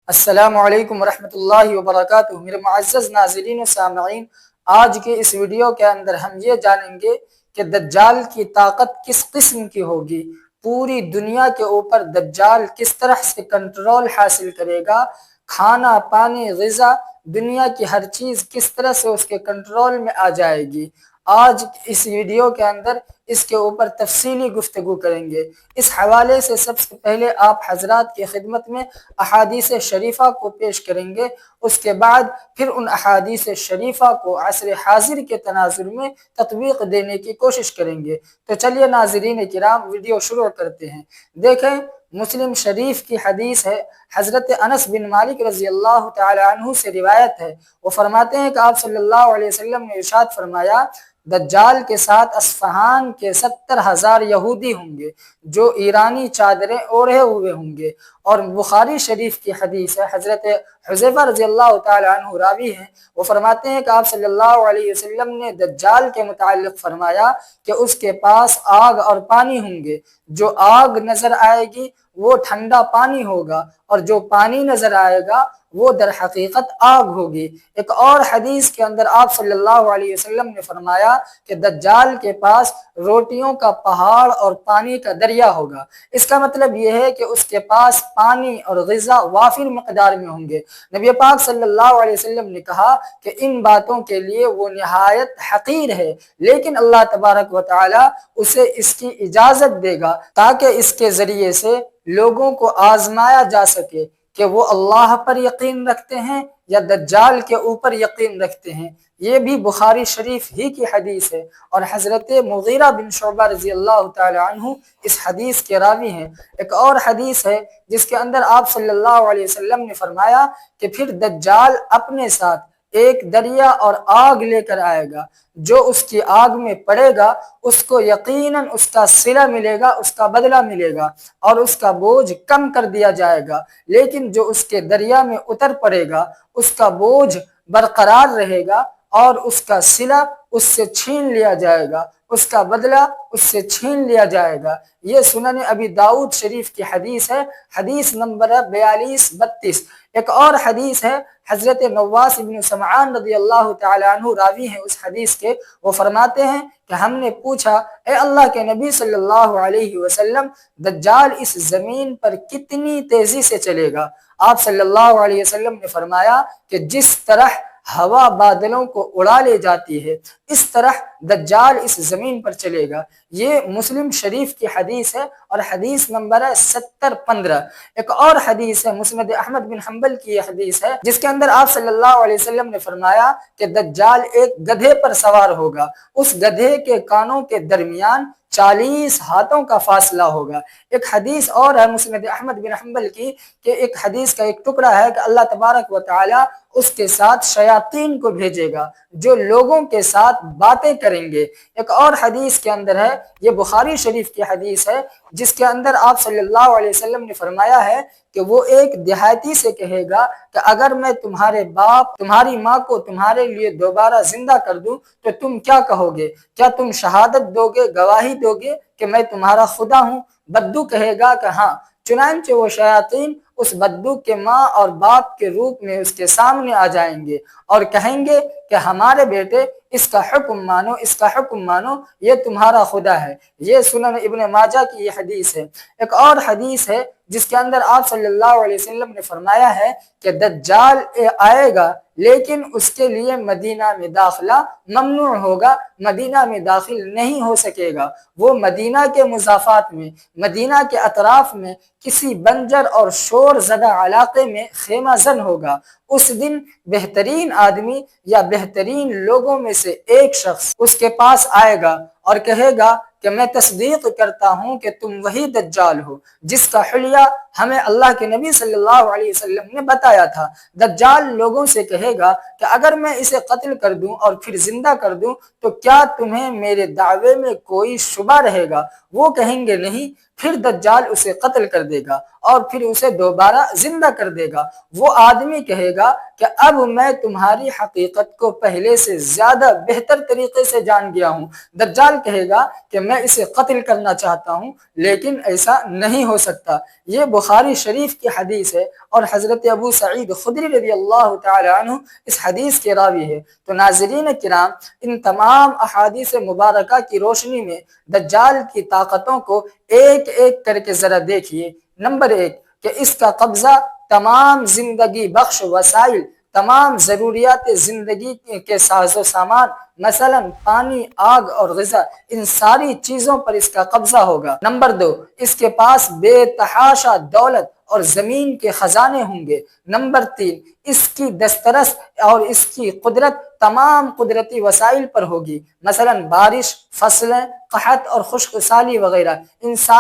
السلام علیکم ورحمۃ اللہ وبرکاتہ۔ میرے معزز ناظرین و سامعین، آج کے اس ویڈیو کے اندر ہم یہ جانیں گے کہ دجال کی طاقت کس قسم کی ہوگی، پوری دنیا کے اوپر دجال کس طرح سے کنٹرول حاصل کرے گا، کھانا پانی غذا دنیا کی ہر چیز کس طرح سے اس کے کنٹرول میں آ جائے گی۔ آج اس ویڈیو کے اندر اس کے اوپر تفصیلی گفتگو کریں گے۔ اس حوالے سے سب سے پہلے آپ حضرات کی خدمت میں احادیث شریفہ کو پیش کریں گے، اس کے بعد پھر ان احادیث شریفہ کو عصر حاضر کے تناظر میں تطبیق دینے کی کوشش کریں گے۔ تو چلیے ناظرین کرام، ویڈیو شروع کرتے ہیں۔ دیکھیں، مسلم شریف کی حدیث ہے، حضرت انس بن مالک رضی اللہ تعالی عنہ سے روایت ہے۔ وہ فرماتے ہیں کہ آپ صلی اللہ علیہ وسلم نے ارشاد فرمایا، دجال کے ساتھ اصفہان کے 70,000 یہودی ہوں گے جو ایرانی چادریں اوڑھے ہوئے ہوں گے۔ اور بخاری شریف کی حدیث ہے، حضرت حذیفہ رضی اللہ تعالی عنہ راوی ہیں، وہ فرماتے ہیں کہ آپ صلی اللہ علیہ وسلم نے دجال کے متعلق فرمایا کہ اس کے پاس آگ اور پانی ہوں گے، جو آگ نظر آئے گی وہ ٹھنڈا پانی ہوگا، اور جو پانی نظر آئے گا وہ در حقیقت آگ ہوگی۔ ایک اور حدیث کے اندر آپ صلی اللہ علیہ وسلم نے فرمایا کہ دجال کے پاس روٹیوں کا پہاڑ اور پانی کا دریا ہوگا۔ اس کا مطلب یہ ہے کہ اس کے پاس پانی اور غذا وافر مقدار میں ہوں گے۔ نبی پاک صلی اللہ علیہ وسلم نے کہا کہ ان باتوں کے لیے وہ نہایت حقیر ہے، لیکن اللہ تبارک و تعالی اسے اس کی اجازت دے گا تاکہ اس کے ذریعے سے لوگوں کو آزمایا جا سکے کہ وہ اللہ پر یقین رکھتے ہیں یا دجال کے اوپر یقین رکھتے ہیں۔ یہ بھی بخاری شریف ہی کی حدیث ہے، اور حضرت مغیرہ بن شعبہ رضی اللہ تعالی عنہ اس حدیث کے راوی ہیں۔ ایک اور حدیث ہے جس کے اندر آپ صلی اللہ علیہ وسلم نے فرمایا کہ پھر دجال اپنے ساتھ ایک دریا اور آگ لے کر آئے گا، جو اس کی آگ میں پڑے گا اس کو یقیناً اس کا صلہ ملے گا، اس کا بدلہ ملے گا، اور اس کا بوجھ کم کر دیا جائے گا، لیکن جو اس کے دریا میں اتر پڑے گا اس کا بوجھ برقرار رہے گا، اور اس کا صلہ اس سے چھین لیا جائے گا، اس کا بدلہ اس سے چھین لیا جائے گا۔ یہ سنن ابی داؤد شریف کی حدیث ہے، حدیث نمبر 4232۔ ایک اور حدیث ہے، حضرت نواس بن سمعان رضی اللہ تعالی عنہ راوی ہیں اس حدیث کے، وہ فرماتے ہیں کہ ہم نے پوچھا، اے اللہ کے نبی صلی اللہ علیہ وسلم، دجال اس زمین پر کتنی تیزی سے چلے گا؟ آپ صلی اللہ علیہ وسلم نے فرمایا کہ جس طرح ہوا بادلوں کو اڑا لے جاتی ہے اس طرح دجال اس زمین پر چلے گا۔ یہ مسلم شریف کی حدیث ہے، اور حدیث نمبر ہے 7015۔ ایک اور حدیث ہے، مسند احمد بن حنبل کی یہ حدیث ہے، جس کے اندر آپ صلی اللہ علیہ وسلم نے فرمایا کہ دجال ایک گدھے پر سوار ہوگا، اس گدھے کے کانوں کے درمیان 40 ہاتھوں کا فاصلہ ہوگا۔ ایک حدیث اور ہے مسند احمد بن حنبل کی، کہ ایک حدیث کا ایک ٹکڑا ہے کہ اللہ تبارک و تعالی اس کے ساتھ شیاطین کو بھیجے گا جو لوگوں کے ساتھ باتیں کریں گے۔ ایک اور حدیث کے اندر ہے، یہ بخاری شریف کی حدیث ہے، جس کے اندر آپ صلی اللہ علیہ وسلم نے فرمایا ہے کہ وہ ایک دیہاتی سے کہے گا کہ اگر میں تمہارے باپ تمہاری ماں کو تمہارے لیے دوبارہ زندہ کر دوں تو تم کیا کہو گے؟ کیا تم شہادت دو گے، گواہی دو گے کہ میں تمہارا خدا ہوں؟ بدو کہے گا کہ ہاں۔ چنانچہ وہ شیاطین اس بدو کے ماں اور باپ کے روپ میں اس کے سامنے آ جائیں گے اور کہیں گے کہ ہمارے بیٹے اس کا حکم مانو، اس کا حکم مانو، یہ تمہارا خدا ہے۔ یہ سنن ابن ماجہ کی یہ حدیث ہے۔ ایک اور حدیث ہے جس کے اندر آپ صلی اللہ علیہ وسلم نے فرمایا ہے کہ دجال آئے گا لیکن اس کے لیے مدینہ میں داخلہ ممنوع ہوگا، مدینہ میں داخل نہیں ہو سکے گا۔ وہ مدینہ کے مضافات میں، مدینہ کے اطراف میں کسی بنجر اور شور زدہ علاقے میں خیمہ زن ہوگا۔ اس دن بہترین آدمی یا بہترین لوگوں میں سے ایک شخص اس کے پاس آئے گا اور کہے گا کہ میں تصدیق کرتا ہوں کہ تم وہی دجال ہو جس کا حلیہ ہمیں اللہ کے نبی صلی اللہ علیہ وسلم نے بتایا تھا۔ دجال لوگوں سے کہے گا کہ اگر میں اسے قتل کر دوں اور پھر زندہ کر دوں تو کیا تمہیں میرے دعوے میں کوئی شبہ رہے گا؟ وہ کہیں گے نہیں۔ پھر دجال اسے قتل کر دے گا اور پھر اسے دوبارہ زندہ کر دے گا۔ وہ آدمی کہے گا کہ اب میں تمہاری حقیقت کو پہلے سے زیادہ بہتر طریقے سے جان گیا ہوں۔ دجال کہے گا کہ میں اسے قتل کرنا چاہتا ہوں لیکن ایسا نہیں ہو سکتا۔ یہ بخاری شریف کی حدیث ہے اور حضرت ابو سعید خدری رضی اللہ تعالی عنہ اس حدیث کے راوی ہے۔ تو ناظرین کرام، ان تمام احادیث مبارکہ کی روشنی میں دجال کی طاقتوں کو ایک ایک کر کے ذرا دیکھیے۔ نمبر 1 کہ اس کا قبضہ تمام زندگی بخش وسائل، تمام ضروریات زندگی کے ساز و سامان، مثلا پانی، آگ اور غذا، ان ساری چیزوں پر اس کا قبضہ ہوگا۔ نمبر 2 اس کے پاس بے تحاشا دولت اور زمین کے خزانے ہوں گے۔ نمبر 3 اس کی دسترس اور اس کی قدرت تمام قدرتی وسائل پر ہوگی، مثلا بارش، فصلیں، قحط اور خشک سالی وغیرہ،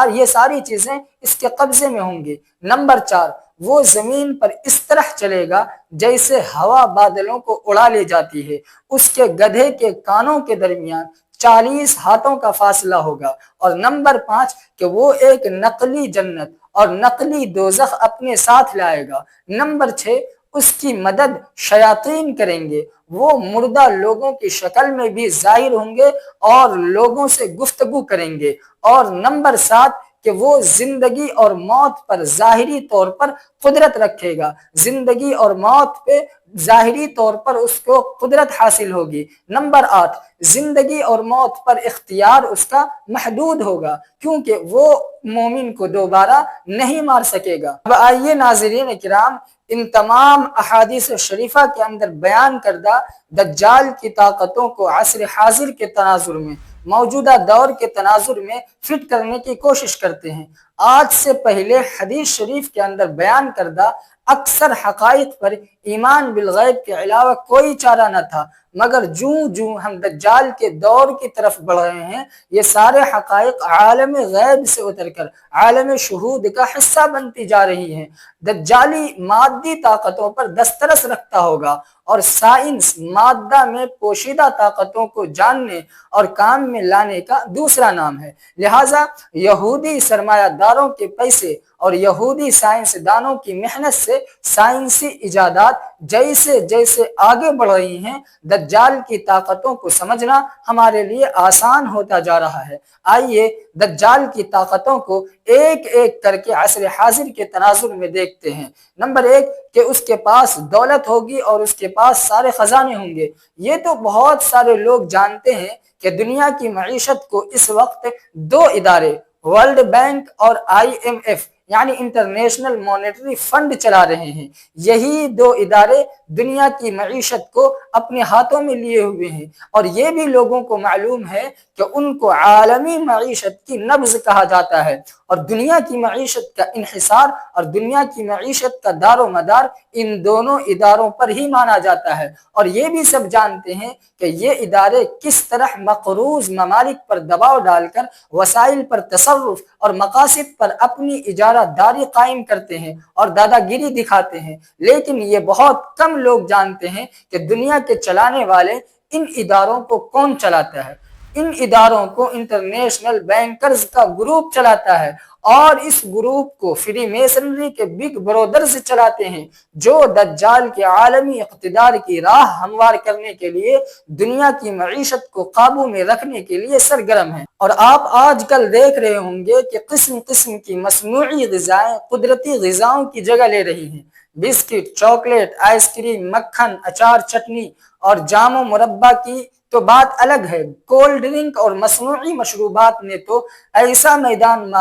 یہ ساری چیزیں اس کے قبضے میں ہوں گی۔ نمبر 4 وہ زمین پر اس طرح چلے گا جیسے ہوا بادلوں کو اڑا لے جاتی ہے۔ اس کے گدھے کے کانوں کے درمیان 40 ہاتھوں کا فاصلہ ہوگا۔ اور نمبر 5 کہ وہ ایک نقلی جنت اور نقلی دوزخ اپنے ساتھ لائے گا۔ نمبر 6 اس کی مدد شیاطین کریں گے، وہ مردہ لوگوں کی شکل میں بھی ظاہر ہوں گے اور لوگوں سے گفتگو کریں گے۔ اور نمبر 7 کہ وہ زندگی اور موت پر ظاہری طور پر قدرت رکھے گا، زندگی اور موت پہ ظاہری طور پر اس کو قدرت حاصل ہوگی۔ نمبر 8 زندگی اور موت پر اختیار اس کا محدود ہوگا کیونکہ وہ مومن کو دوبارہ نہیں مار سکے گا۔ اب آئیے ناظرین کرام، ان تمام احادیث شریفہ کے اندر بیان کردہ دجال کی طاقتوں کو عصر حاضر کے تناظر میں، موجودہ دور کے تناظر میں فٹ کرنے کی کوشش کرتے ہیں۔ آج سے پہلے حدیث شریف کے اندر بیان کردہ اکثر حقائق پر ایمان بالغیب کے علاوہ کوئی چارہ نہ تھا، مگر جوں ہم دجال کے دور کی طرف بڑھ رہے ہیں، یہ سارے حقائق عالم غیب سے اتر کر عالم شہود کا حصہ بنتی جا رہی ہیں۔ دجالی مادی طاقتوں پر دسترس رکھتا ہوگا اور سائنس مادہ میں پوشیدہ طاقتوں کو جاننے اور کام میں لانے کا دوسرا نام ہے۔ لہٰذا یہودی سرمایہ داروں کے پیسے اور یہودی سائنسدانوں کی محنت سے سائنسی ایجادات جیسے جیسے آگے بڑھ رہی ہیں، دجال کی طاقتوں کو سمجھنا ہمارے لیے آسان ہوتا جا رہا ہے۔ آئیے دجال کی طاقتوں کو ایک ایک کر کے عصر حاضر کے تناظر میں دیکھتے ہیں۔ نمبر 1 کہ اس کے پاس دولت ہوگی اور اس کے پاس سارے خزانے ہوں گے۔ یہ تو بہت سارے لوگ جانتے ہیں کہ دنیا کی معیشت کو اس وقت 2 ادارے، ورلڈ بینک اور IMF یعنی انٹرنیشنل مانیٹری فنڈ چلا رہے ہیں۔ یہی 2 ادارے دنیا کی معیشت کو اپنے ہاتھوں میں لیے ہوئے ہیں، اور یہ بھی لوگوں کو معلوم ہے کہ ان کو عالمی معیشت کی نبض کہا جاتا ہے، اور دنیا کی معیشت کا انحصار اور دنیا کی معیشت کا دار و مدار ان دونوں اداروں پر ہی مانا جاتا ہے۔ اور یہ بھی سب جانتے ہیں کہ یہ ادارے کس طرح مقروض ممالک پر دباؤ ڈال کر وسائل پر تصرف اور مقاصد پر اپنی اجارہ داری قائم کرتے ہیں اور دادا گیری دکھاتے ہیں۔ لیکن یہ بہت کم لوگ جانتے ہیں کہ دنیا کے چلانے والے ان اداروں کو کون چلاتا ہے۔ ان اداروں کو انٹرنیشنل بینکرز کا گروپ چلاتا ہے، اور اس گروپ کو فری میسنری کے بگ برودرز چلاتے ہیں، جو دجال کے عالمی اقتدار کی راہ ہموار کرنے کے لیے دنیا کی معیشت کو قابو میں رکھنے کے لیے سرگرم ہیں۔ اور آپ آج کل دیکھ رہے ہوں گے کہ قسم قسم کی مصنوعی غذائیں قدرتی غذاؤں کی جگہ لے رہی ہیں۔ بسکٹ، چاکلیٹ، آئس کریم، مکھن، اچار، چٹنی اور جام و مربع کی تو بات الگ ہے، کولڈ ڈرنک اور مصنوعی مشروبات نے تو ایسا میدان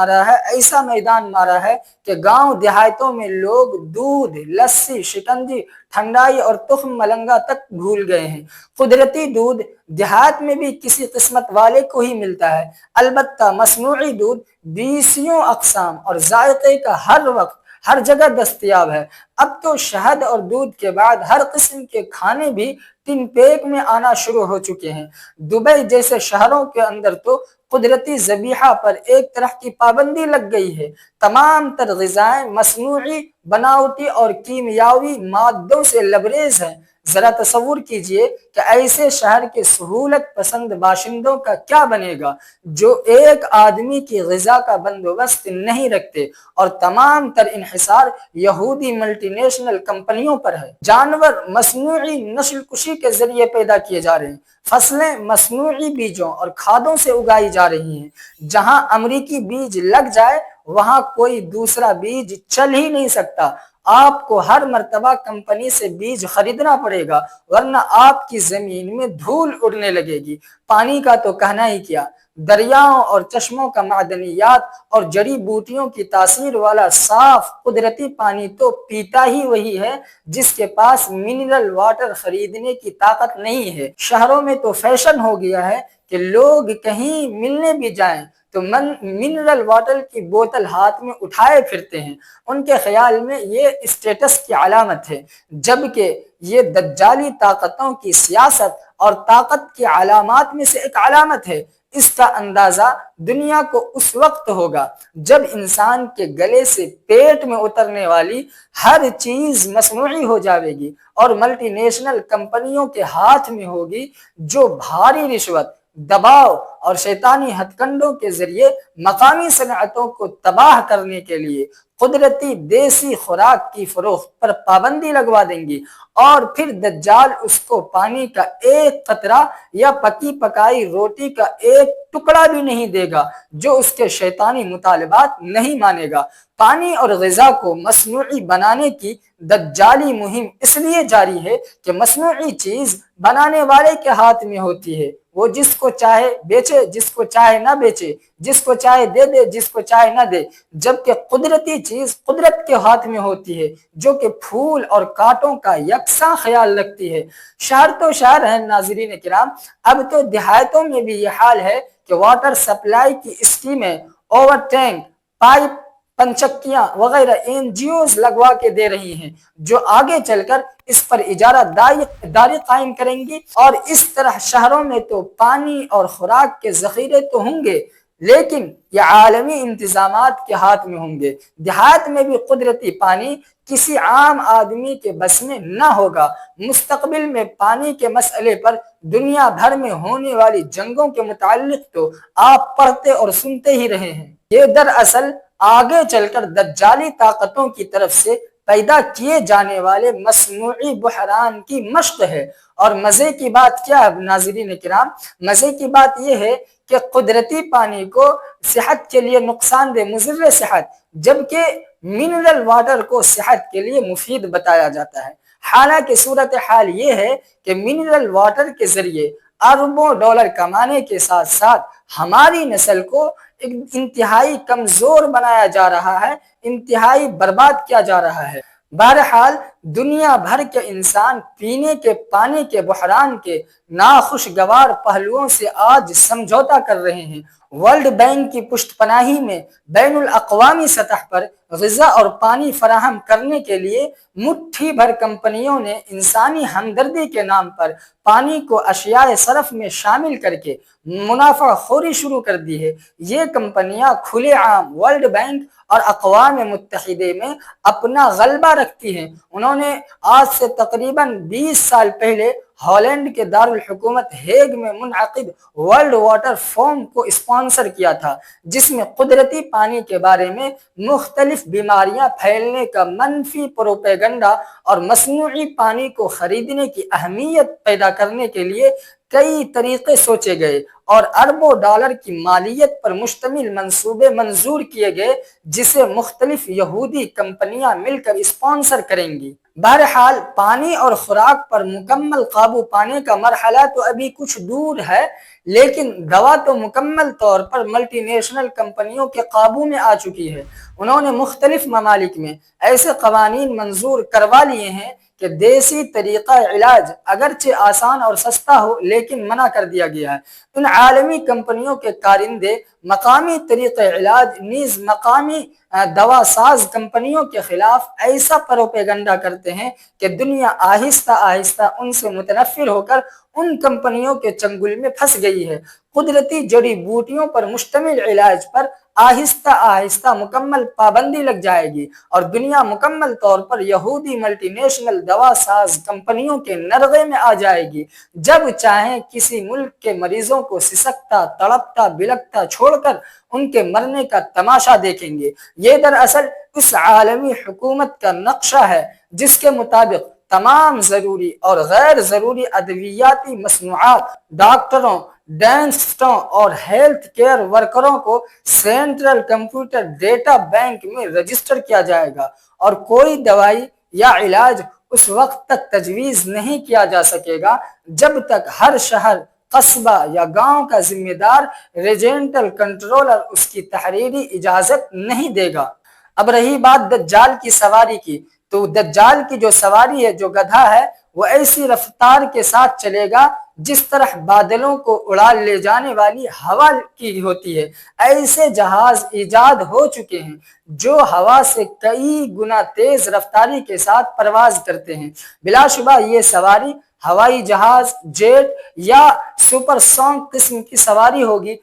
مارا ہے کہ گاؤں دیہاتوں میں لوگ دودھ، لسی، شکنجی، ٹھنڈائی اور تخم ملنگا تک بھول گئے ہیں۔ قدرتی دودھ دیہات میں بھی کسی قسمت والے کو ہی ملتا ہے، البتہ مصنوعی دودھ 20 اقسام اور ذائقے کا ہر وقت ہر جگہ دستیاب ہے۔ اب تو شہد اور دودھ کے بعد ہر قسم کے کھانے بھی ٹن پیک میں آنا شروع ہو چکے ہیں۔ دبئی جیسے شہروں کے اندر تو قدرتی ذبیحہ پر ایک طرح کی پابندی لگ گئی ہے۔ تمام تر غذائیں مصنوعی، بناوٹی اور کیمیاوی مادوں سے لبریز ہیں۔ ذرا تصور کیجئے کہ ایسے شہر کے سہولت پسند باشندوں کا کیا بنے گا جو ایک آدمی کی غذا کا بندوبست نہیں رکھتے، اور تمام تر انحصار یہودی ملٹی نیشنل کمپنیوں پر ہے۔ جانور مصنوعی نسل کشی کے ذریعے پیدا کیے جا رہے ہیں، فصلیں مصنوعی بیجوں اور کھادوں سے اگائی جا رہی ہیں۔ جہاں امریکی بیج لگ جائے وہاں کوئی دوسرا بیج چل ہی نہیں سکتا۔ آپ کو ہر مرتبہ کمپنی سے بیج خریدنا پڑے گا، ورنہ آپ کی زمین میں دھول اڑنے لگے گی۔ پانی کا تو کہنا ہی کیا، دریاؤں اور چشموں کا معدنیات اور جڑی بوٹیوں کی تاثیر والا صاف قدرتی پانی تو پیتا ہی وہی ہے جس کے پاس منرل واٹر خریدنے کی طاقت نہیں ہے۔ شہروں میں تو فیشن ہو گیا ہے کہ لوگ کہیں ملنے بھی جائیں تو منرل واٹر کی بوتل ہاتھ میں اٹھائے پھرتے ہیں۔ ان کے خیال میں یہ اسٹیٹس کی علامت ہے، جبکہ یہ دجالی طاقتوں کی سیاست اور طاقت کی علامات میں سے ایک علامت ہے۔ اس کا اندازہ دنیا کو اس وقت ہوگا جب انسان کے گلے سے پیٹ میں اترنے والی ہر چیز مصنوعی ہو جاوے گی اور ملٹی نیشنل کمپنیوں کے ہاتھ میں ہوگی، جو بھاری رشوت، دباؤ اور شیطانی ہتھ کنڈوں کے ذریعے مقامی صنعتوں کو تباہ کرنے کے لیے قدرتی دیسی خوراک کی فروخت پر پابندی لگوا دیں گی، اور پھر دجال اس کو پانی کا ایک قطرہ یا پکی پکائی روٹی کا ایک ٹکڑا بھی نہیں دے گا جو اس کے شیطانی مطالبات نہیں مانے گا۔ پانی اور غذا کو مصنوعی بنانے کی دجالی مہم اس لیے جاری ہے کہ مصنوعی چیز بنانے والے کے ہاتھ میں ہوتی ہے، وہ جس کو چاہے بیچے، جس کو چاہے نہ بیچے، جس کو چاہے دے دے، جس کو چاہے نہ دے، جبکہ قدرتی چیز قدرت کے ہاتھ میں ہوتی ہے جو کہ پھول اور کانٹوں کا یکساں خیال رکھتی ہے۔ شہر تو شہر ہیں ناظرین کرام، اب تو دیہاتوں میں بھی یہ حال ہے کہ واٹر سپلائی کی اسکیمیں، اوور ٹینک، پائپ، پنچکیاں وغیرہ NGOs لگوا کے دے رہی ہیں، جو آگے چل کر اس پر اجارہ داری قائم کریں گی، اور اس طرح شہروں میں تو پانی اور خوراک کے ذخیرے تو ہوں گے، لیکن یہ عالمی انتظامات کے ہاتھ میں ہوں گے۔ دیہات میں بھی قدرتی پانی کسی عام آدمی کے بس میں نہ ہوگا۔ مستقبل میں پانی کے مسئلے پر دنیا بھر میں ہونے والی جنگوں کے متعلق تو آپ پڑھتے اور سنتے ہی رہے ہیں۔ یہ دراصل آگے چل کر دجالی طاقتوں کی طرف سے پیدا کیے جانے والے مصنوعی بحران کی مشق ہے۔ اور مزے کی بات کیا ہے ناظرین کرام؟ مزے کی بات یہ ہے کہ قدرتی پانی کو صحت کے لیے نقصان دہ، مضر صحت، جبکہ منرل واٹر کو صحت کے لیے مفید بتایا جاتا ہے۔ حالانکہ صورتحال یہ ہے کہ منرل واٹر کے ذریعے اربوں ڈالر کمانے کے ساتھ ساتھ ہماری نسل کو انتہائی کمزور بنایا جا رہا ہے، انتہائی برباد کیا جا رہا ہے۔ بہرحال دنیا بھر کے انسان پینے کے پانی کے بحران کے ناخوشگوار پہلوؤں سے آج سمجھوتا کر رہے ہیں۔ ورلڈ بینک کی پشت پناہی میں بین الاقوامی سطح پر غذا اور پانی فراہم کرنے کے لیے مٹھی بھر کمپنیوں نے انسانی ہمدردی کے نام پر پانی کو اشیاء صرف میں شامل کر کے منافع خوری شروع کر دی ہے۔ یہ کمپنیاں کھلے عام ورلڈ بینک اور اقوام متحدہ میں اپنا غلبہ رکھتی ہیں۔ انہوں نے آج سے تقریباً 20 سال پہلے ہالینڈ کے دارالحکومت ہیگ میں منعقد ورلڈ واٹر فورم کو اسپانسر کیا تھا، جس میں قدرتی پانی کے بارے میں مختلف بیماریاں پھیلنے کا منفی پروپیگنڈا اور مصنوعی پانی کو خریدنے کی اہمیت پیدا کرنے کے لیے کئی طریقے سوچے گئے اور اربوں ڈالر کی مالیت پر مشتمل منصوبے منظور کیے گئے، جسے مختلف یہودی کمپنیاں مل کر اسپانسر کریں گی۔ بہرحال پانی اور خوراک پر مکمل قابو پانے کا مرحلہ تو ابھی کچھ دور ہے، لیکن دوا تو مکمل طور پر ملٹی نیشنل کمپنیوں کے قابو میں آ چکی ہے۔ انہوں نے مختلف ممالک میں ایسے قوانین منظور کروا لیے ہیں کہ دیسی طریقہ علاج اگرچہ آسان اور سستا ہو لیکن منع کر دیا گیا ہے۔ ان عالمی کمپنیوں کے کارندے مقامی طریقہ علاج نیز مقامی دوا ساز کمپنیوں کے خلاف ایسا پروپیگنڈا کرتے ہیں کہ دنیا آہستہ آہستہ ان سے متنفر ہو کر ان کمپنیوں کے چنگل میں پھنس گئی ہے۔ قدرتی جڑی بوٹیوں پر مشتمل علاج پر آہستہ آہستہ مکمل پابندی لگ جائے گی اور دنیا مکمل طور پر یہودی ملٹی نیشنل دوا ساز کمپنیوں کے نرغے میں آ جائے گی۔ جب چاہیں کسی ملک کے مریضوں کو سسکتا، تڑپتا، بلکتا چھوڑ کر ان کے مرنے کا تماشا دیکھیں گے۔ یہ دراصل اس عالمی حکومت کا نقشہ ہے جس کے مطابق تمام ضروری اور غیر ضروری ادویاتی مصنوعات ڈاکٹروں، ڈینٹسٹوں اور ہیلتھ کیئر ورکروں کو سینٹرل کمپیوٹر ڈیٹا بینک میں رجسٹر کیا جائے گا، اور کوئی دوائی یا علاج اس وقت تک تجویز نہیں کیا جا سکے گا جب تک ہر شہر، قصبہ یا گاؤں کا ذمہ دار ریجنٹل کنٹرولر اس کی تحریری اجازت نہیں دے گا۔ اب رہی بات دجال کی سواری کی، تو دجال کی جو سواری ہے، جو گدھا ہے، وہ ایسی رفتار کے ساتھ چلے گا جس طرح بادلوں کو اڑا لے جانے والی ہوا کی ہوتی ہے۔ ایسے جہاز ایجاد ہو چکے ہیں جو ہوا سے کئی گنا تیز رفتاری کے ساتھ پرواز کرتے ہیں۔ بلا شبہ یہ سواری ہوائی جہاز، جیٹ یا سپر سونک قسم کی سواری ہوگی۔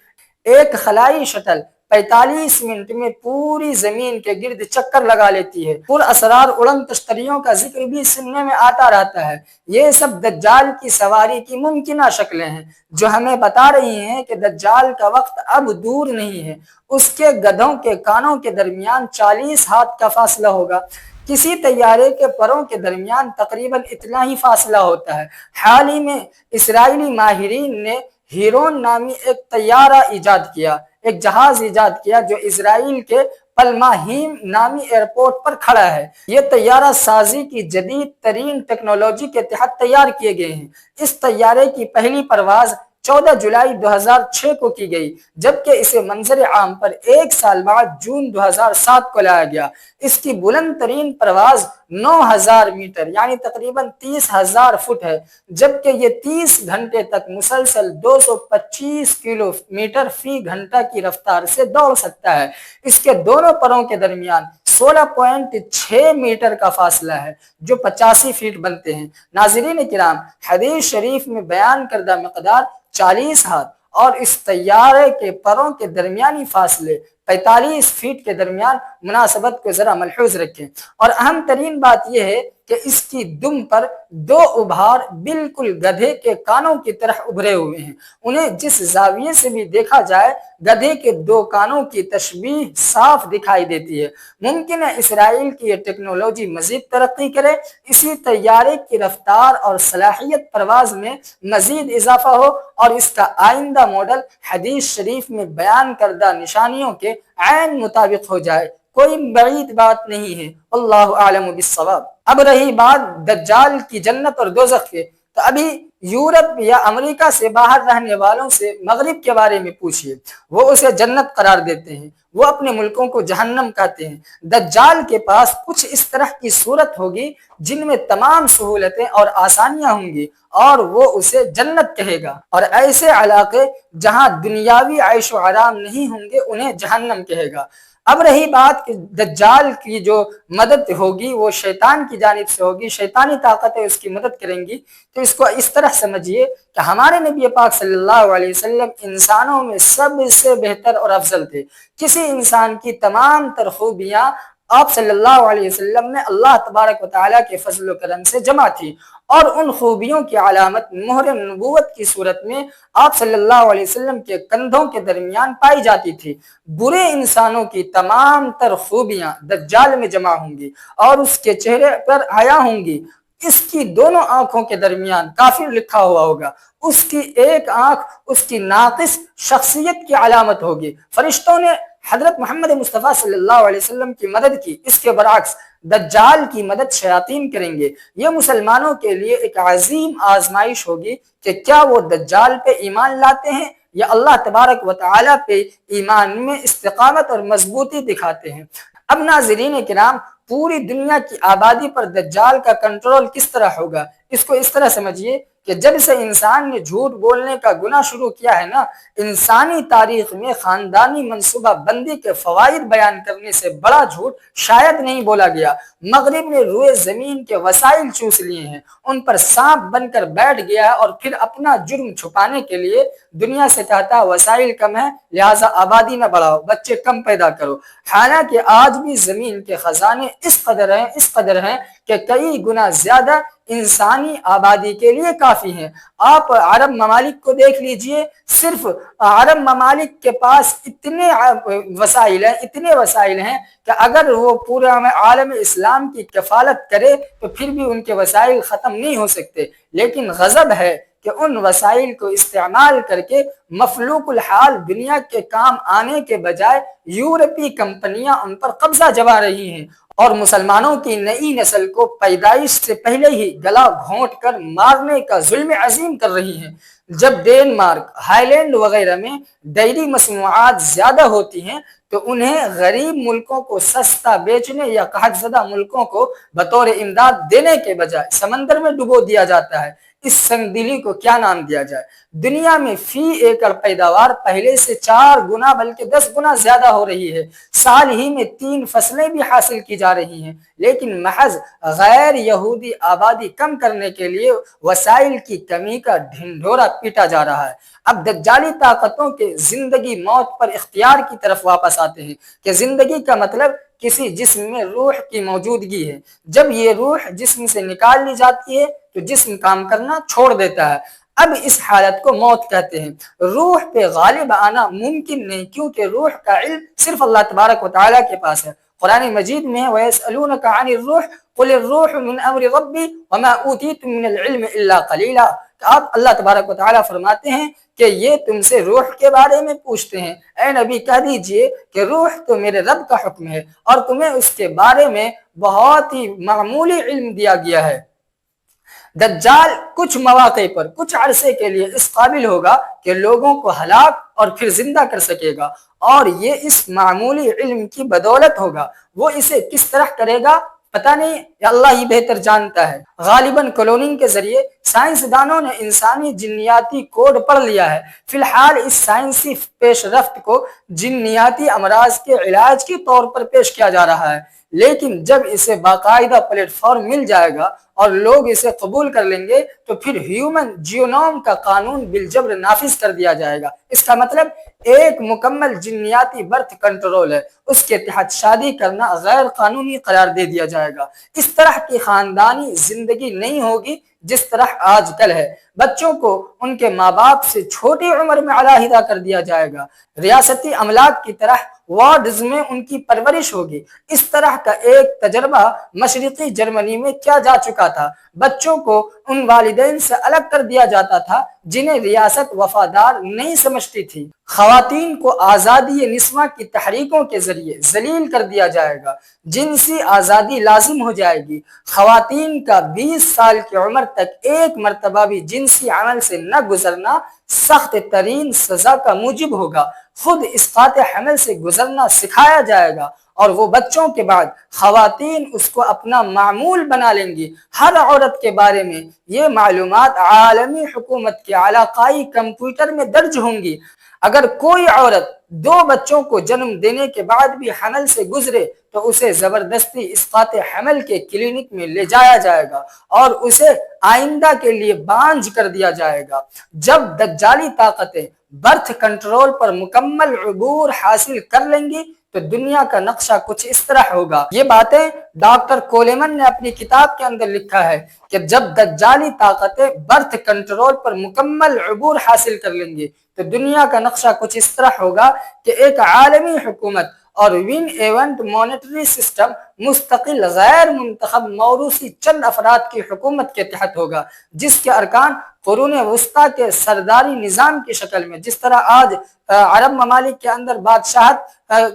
ایک خلائی شٹل 45 منٹ میں پوری زمین کے گرد چکر لگا لیتی ہے۔ پر اسرار اڑن تشتریوں کا ذکر بھی سننے میں آتا رہتا ہے۔ یہ سب دجال کی سواری کی ممکنہ شکلیں ہیں جو ہمیں بتا رہی ہیں کہ دجال کا وقت اب دور نہیں ہے۔ اس کے گدھوں کے کانوں کے درمیان 40 ہاتھ کا فاصلہ ہوگا۔ کسی طیارے کے پروں کے درمیان تقریباً اتنا ہی فاصلہ ہوتا ہے۔ حال ہی میں اسرائیلی ماہرین نے ہیرون نامی ایک طیارہ ایجاد کیا، ایک جہاز ایجاد کیا جو اسرائیل کے پلماہیم نامی ایئرپورٹ پر کھڑا ہے۔ یہ طیارہ سازی کی جدید ترین ٹیکنالوجی کے تحت تیار کیے گئے ہیں۔ اس طیارے کی پہلی پرواز 14 جولائی 2006 کو کی گئی، جبکہ اسے منظر عام پر ایک سال بعد جون 2007 کو لایا گیا۔ اس کی بلند ترین پرواز 9000 میٹر یعنی تقریباً 30,000 فٹ ہے، جبکہ یہ 30 گھنٹے تک مسلسل 225 کلومیٹر فی گھنٹہ کی رفتار سے دوڑ سکتا ہے۔ اس کے دونوں پروں کے درمیان 16.6 میٹر کا فاصلہ ہے جو 85 فیٹ بنتے ہیں۔ ناظرین کرام، حدیث شریف میں بیان کردہ مقدار 40 ہاتھ اور اس طیارے کے پروں کے درمیانی فاصلے 45 فیٹ کے درمیان مناسبت کو ذرا ملحوظ رکھیں۔ اور اہم ترین بات یہ ہے کہ اس کی دم پر 2 ابھار بالکل گدھے کے کانوں کی طرح ابھرے ہوئے ہیں۔ انہیں جس زاویے سے بھی دیکھا جائے گدھے کے 2 کانوں کی تشبیہ صاف دکھائی دیتی ہے۔ ممکن ہے اسرائیل کی یہ ٹیکنالوجی مزید ترقی کرے، اسی طیارے کی رفتار اور صلاحیت پرواز میں مزید اضافہ ہو اور اس کا آئندہ ماڈل حدیث شریف میں بیان کردہ نشانیوں کے عین مطابق ہو جائے۔ کوئی بعید بات نہیں ہے، اللہ اعلم بالصواب۔ اب رہی بات دجال کی جنت اور دوزخ کے، تو ابھی یورپ یا امریکہ سے باہر رہنے والوں سے مغرب کے بارے میں پوچھئے، وہ اسے جنت قرار دیتے ہیں، وہ اپنے ملکوں کو جہنم کہتے ہیں۔ دجال کے پاس کچھ اس طرح کی صورت ہوگی جن میں تمام سہولتیں اور آسانیاں ہوں گی اور وہ اسے جنت کہے گا، اور ایسے علاقے جہاں دنیاوی عیش و آرام نہیں ہوں گے انہیں جہنم کہے گا۔ اب رہی بات کہ دجال کی جو مدد ہوگی وہ شیطان کی جانب سے ہوگی، شیطانی طاقتیں اس کی مدد کریں گی، تو اس کو اس طرح سمجھیے کہ ہمارے نبی پاک صلی اللہ علیہ وسلم انسانوں میں سب سے بہتر اور افضل تھے۔ کسی انسان کی تمام تر خوبیاں آپ صلی اللہ علیہ وسلم میں اللہ تبارک و تعالیٰ کے فضل و کرم سے جمع تھی، اور ان خوبیوں کی علامت مہر نبوت کی صورت میں آپ صلی اللہ علیہ وسلم کے کندھوں کے درمیان پائی جاتی تھی۔ برے انسانوں کی تمام تر خوبیاں دجال میں جمع ہوں گی اور اس کے چہرے پر حیا ہوں گی۔ اس کی دونوں آنکھوں کے درمیان کافر لکھا ہوا ہوگا، اس کی ایک آنکھ اس کی ناقص شخصیت کی علامت ہوگی۔ فرشتوں نے حضرت محمد مصطفیٰ صلی اللہ علیہ وسلم کی مدد کی، اس کے برعکس دجال کی مدد شیاطین کریں گے۔ یہ مسلمانوں کے لیے ایک عظیم آزمائش ہوگی کہ کیا وہ دجال پہ ایمان لاتے ہیں یا اللہ تبارک و تعالیٰ پہ ایمان میں استقامت اور مضبوطی دکھاتے ہیں۔ اب ناظرین کرام، پوری دنیا کی آبادی پر دجال کا کنٹرول کس طرح ہوگا؟ اس کو اس طرح سمجھیے کہ جب سے انسان نے جھوٹ بولنے کا گناہ شروع کیا ہے نا، انسانی تاریخ میں خاندانی منصوبہ بندی کے فوائد بیان کرنے سے بڑا جھوٹ شاید نہیں بولا گیا۔ مغرب نے روئے زمین کے وسائل چوس لیے ہیں، ان پر سانپ بن کر بیٹھ گیا ہے اور پھر اپنا جرم چھپانے کے لیے دنیا سے کہتا ہے وسائل کم ہے لہٰذا آبادی نہ بڑھاؤ، بچے کم پیدا کرو۔ حالانکہ آج بھی زمین کے خزانے اس قدر ہیں کہ کئی گنا زیادہ انسانی آبادی کے لیے کافی ہیں۔ آپ عرب ممالک کو دیکھ لیجئے، صرف عرب ممالک کے پاس اتنے وسائل ہیں کہ اگر وہ پورا عالم اسلام کی کفالت کرے تو پھر بھی ان کے وسائل ختم نہیں ہو سکتے، لیکن غضب ہے کہ ان وسائل کو استعمال کر کے مفلوق الحال دنیا کے کام آنے کے بجائے یورپی کمپنیاں ان پر قبضہ جما رہی ہیں اور مسلمانوں کی نئی نسل کو پیدائش سے پہلے ہی گلا گھونٹ کر مارنے کا ظلم عظیم کر رہی ہیں۔ جب ڈینمارک، ہالینڈ وغیرہ میں ڈیری مصنوعات زیادہ ہوتی ہیں تو انہیں غریب ملکوں کو سستا بیچنے یا قحط زدہ ملکوں کو بطور امداد دینے کے بجائے سمندر میں ڈبو دیا جاتا ہے۔ اس سنگ دلی کو کیا نام دیا جائے؟ دنیا میں فی ایکڑ پیداوار پہلے سے 4 گنا بلکہ 10 گنا زیادہ ہو رہی ہے، سال ہی میں 3 فصلیں بھی حاصل کی جا رہی ہیں، لیکن محض غیر یہودی آبادی کم کرنے کے لیے وسائل کی کمی کا ڈھنڈورا پیٹا جا رہا ہے۔ اب دجالی طاقتوں کے زندگی موت پر اختیار کی طرف واپس آتے ہیں کہ زندگی کا مطلب کسی جسم میں روح کی موجودگی ہے، جب یہ روح جسم سے نکال لی جاتی ہے تو جسم کام کرنا چھوڑ دیتا ہے، اب اس حالت کو موت کہتے ہیں۔ روح پہ غالب آنا ممکن نہیں کیونکہ روح کا علم صرف اللہ تبارک و تعالیٰ کے پاس ہے۔ قرآن مجید میں وَيَسْأَلُونَكَ عَنِ الرُّوحِ قُلِ الرُّوحُ مِنْ أَمْرِ رَبِّي وَمَا أُوتِيتُم مِّنَ الْعِلْمِ إِلَّا قَلِيلًا۔ آپ اللہ تبارک و تعالیٰ فرماتے ہیں کہ یہ تم سے روح کے بارے میں پوچھتے ہیں، اے نبی کہہ دیجئے کہ روح تو میرے رب کا حکم ہے اور تمہیں اس کے بارے میں بہت ہی معمولی علم دیا گیا ہے۔ دجال کچھ مواقع پر کچھ عرصے کے لیے اس قابل ہوگا کہ لوگوں کو ہلاک اور پھر زندہ کر سکے گا، اور یہ اس معمولی علم کی بدولت ہوگا۔ وہ اسے کس طرح کرے گا پتہ نہیں، اللہ ہی بہتر جانتا ہے۔ غالباً کلوننگ کے ذریعے سائنسدانوں نے انسانی جنیاتی کوڈ پڑھ لیا ہے۔ فی الحال اس سائنسی پیش رفت کو جنیاتی امراض کے علاج کے طور پر پیش کیا جا رہا ہے، لیکن جب اسے باقاعدہ پلیٹ فارم مل جائے گا اور لوگ اسے قبول کر لیں گے تو پھر ہیومن جینوم کا قانون بالجبر نافذ کر دیا جائے گا۔ اس کا مطلب ایک مکمل جنیاتی برتھ کنٹرول ہے، اس کے تحت شادی کرنا غیر قانونی قرار دے دیا جائے گا۔ اس طرح کی خاندانی زندگی نہیں ہوگی جس طرح آج کل ہے۔ بچوں کو ان کے ماں باپ سے چھوٹی عمر میں علیحدہ کر دیا جائے گا، ریاستی املاک کی طرح وارڈز میں ان کی پرورش ہوگی۔ اس طرح کا ایک تجربہ مشرقی جرمنی میں کیا جا چکا تھا۔ بچوں کو ان والدین سے الگ کر دیا جاتا تھا جنہیں ریاست وفادار نہیں سمجھتی تھی۔ خواتین کو آزادی نسواں کی تحریکوں کے ذریعے ذلیل کر دیا جائے گا، جنسی آزادی لازم ہو جائے گی۔ خواتین کا 20 سال کی عمر تک ایک مرتبہ بھی جنسی عمل سے نہ گزرنا سخت ترین سزا کا موجب ہوگا۔ خود اسقاط حمل سے گزرنا سکھایا جائے گا اور وہ بچوں کے بعد خواتین اس کو اپنا معمول بنا لیں گی۔ ہر عورت کے بارے میں یہ معلومات عالمی حکومت کے علاقائی کمپیوٹر میں درج ہوں گی۔ اگر کوئی عورت 2 بچوں کو جنم دینے کے بعد بھی حمل سے گزرے تو اسے زبردستی اسقاط حمل کے کلینک میں لے جایا جائے گا اور اسے آئندہ کے لیے بانجھ کر دیا جائے گا۔ جب دجالی طاقتیں برتھ کنٹرول پر مکمل عبور حاصل کر لیں گی تو دنیا کا نقشہ کچھ اس طرح ہوگا۔ یہ باتیں ڈاکٹر کولمن نے اپنی کتاب کے اندر لکھا ہے کہ جب دجالی طاقتیں برتھ کنٹرول پر مکمل عبور حاصل کر لیں گی تو دنیا کا نقشہ کچھ اس طرح ہوگا کہ ایک عالمی حکومت اور ون ایونٹ مانیٹری سسٹم مستقل غیر منتخب موروثی چند افراد کی حکومت کے تحت ہوگا، جس کے ارکان قرون وسطیٰ کے سرداری نظام کی شکل میں، جس طرح آج عرب ممالک کے اندر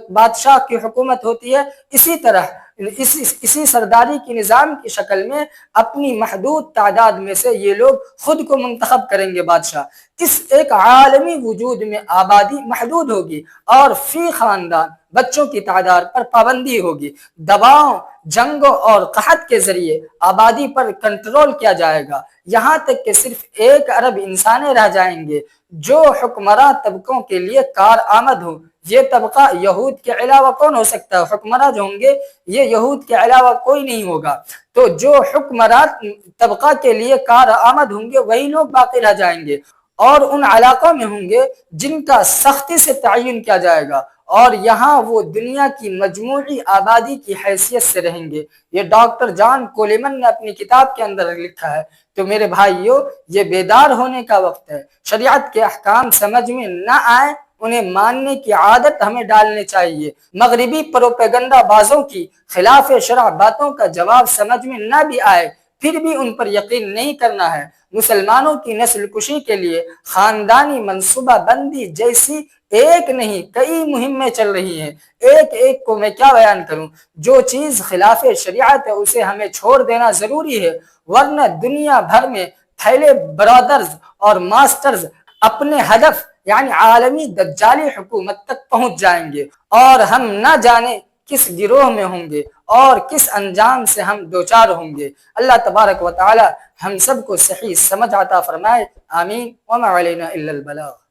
بادشاہ کی حکومت ہوتی ہے، اسی طرح اسی سرداری کی نظام کی شکل میں اپنی محدود تعداد میں سے یہ لوگ خود کو منتخب کریں گے بادشاہ۔ اس ایک عالمی وجود میں آبادی محدود ہوگی اور فی خاندان بچوں کی تعداد پر پابندی ہوگی۔ دواؤں، جنگوں اور قحط کے ذریعے آبادی پر کنٹرول کیا جائے گا، یہاں تک کہ صرف 1 ارب انسانیں رہ جائیں گے جو حکمراں طبقوں کے لیے کارآمد ہوں۔ یہ طبقہ یہود کے علاوہ کون ہو سکتا ہے؟ حکمراں جو ہوں گے یہ یہود کے علاوہ کوئی نہیں ہوگا، تو جو حکمراں طبقہ کے لیے کارآمد ہوں گے وہی لوگ باقی رہ جائیں گے، اور ان علاقوں میں ہوں گے جن کا سختی سے تعین کیا جائے گا، اور یہاں وہ دنیا کی مجموعی آبادی کی حیثیت سے رہیں گے۔ یہ ڈاکٹر جان کولمن نے اپنی کتاب کے اندر لکھا ہے۔ تو میرے بھائیوں، یہ بیدار ہونے کا وقت ہے۔ شریعت کے احکام سمجھ میں نہ آئے انہیں ماننے کی عادت ہمیں ڈالنے چاہیے۔ مغربی پروپیگنڈا بازوں کی خلاف شرع باتوں کا جواب سمجھ میں نہ بھی آئے پھر بھی ان پر یقین نہیں کرنا ہے۔ مسلمانوں کی نسل کشی کے لیے خاندانی منصوبہ بندی جیسی ایک نہیں کئی مہمیں چل رہی ہیں۔ ایک کو میں کیا بیان کروں؟ جو چیز خلاف شریعت ہے اسے ہمیں چھوڑ دینا ضروری ہے، ورنہ دنیا بھر میں پھیلے برادرز اور ماسٹرز اپنے ہدف یعنی عالمی دجالی حکومت تک پہنچ جائیں گے، اور ہم نہ جانے کس گروہ میں ہوں گے اور کس انجام سے ہم دوچار ہوں گے۔ اللہ تبارک و تعالی ہم سب کو صحیح سمجھ عطا فرمائے، آمین۔ وما علینا الا البلاغ۔